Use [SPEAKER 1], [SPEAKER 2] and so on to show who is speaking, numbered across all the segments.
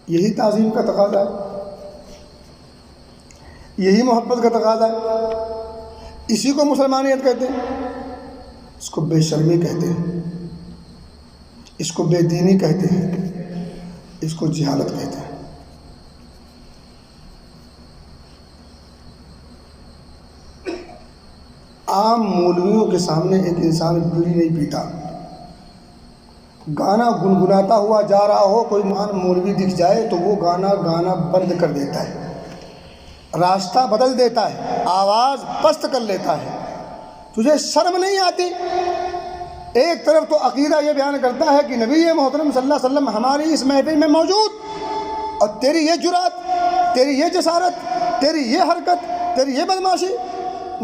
[SPEAKER 1] یہی تعظیم کا تقاضا ہے، یہی محبت کا تقاضا ہے، اسی کو مسلمانیت کہتے ہیں، اس کو بے شرمی کہتے ہیں، اس کو بے دینی کہتے ہیں، اس کو جہالت کہتے ہیں۔ عام مولویوں کے سامنے ایک انسان بیڑی نہیں پیتا، گانا گنگناتا ہوا جا رہا ہو، کوئی مہان مولوی دکھ جائے تو وہ گانا بند کر دیتا ہے، راستہ بدل دیتا ہے، آواز پست کر لیتا ہے۔ تجھے شرم نہیں آتی؟ ایک طرف تو عقیدہ یہ بیان کرتا ہے کہ نبی محترم صلی اللہ علیہ وسلم ہماری اس محفل میں موجود، اور تیری یہ جرات، تیری یہ جسارت، تیری یہ حرکت، تیری یہ بدماشی،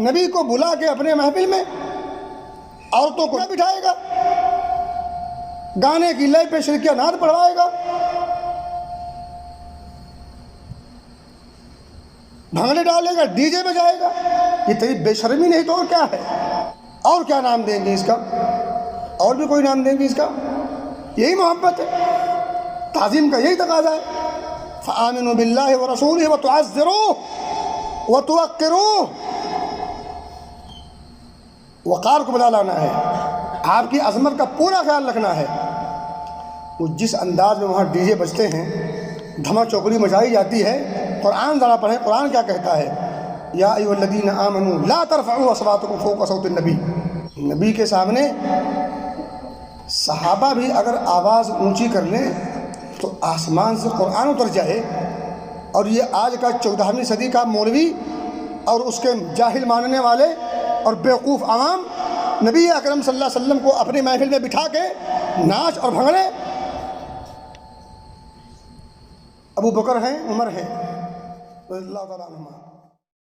[SPEAKER 1] نبی کو بلا کے اپنے محفل میں عورتوں کو بٹھائے گا، گانے کی لے پہ شرکیہ نعت پڑھوائے گا، بھنگڑے ڈالے گا، ڈی جے بجائے گا۔ یہ تیری بے شرمی نہیں تو اور کیا ہے؟ اور کیا نام دیں گے اس کا؟ اور بھی کوئی نام دیں گے اس کا؟ یہی محبت ہے، تعظیم کا یہی تقاضا ہے۔ فآمنوا باللہ ورسولہ وتعزروہ وتوقروہ، وقار کو بنا لانا ہے، آپ کی عظمت کا پورا خیال رکھنا ہے۔ وہ جس انداز میں وہاں ڈی جے بجتے ہیں، دھما چوکڑی مچائی جاتی ہے، قرآن ذرا پڑھیں، قرآن کیا کہتا ہے؟ یا ایھا الذین آمنوا لا ترفعوا اصواتکم فوق صوت النبی۔ نبی کے سامنے صحابہ بھی اگر آواز اونچی کر لیں تو آسمان سے قرآن اتر جائے، اور یہ آج کا 14ویں صدی کا مولوی اور اس کے جاہل ماننے والے اور بیوقوف عوام نبی اکرم صلی اللہ علیہ وسلم کو اپنی محفل میں بٹھا کے ناچ اور بھنگڑے۔ ابو بکر ہیں، عمر ہیں رضی اللہ تعالیٰ عنہما،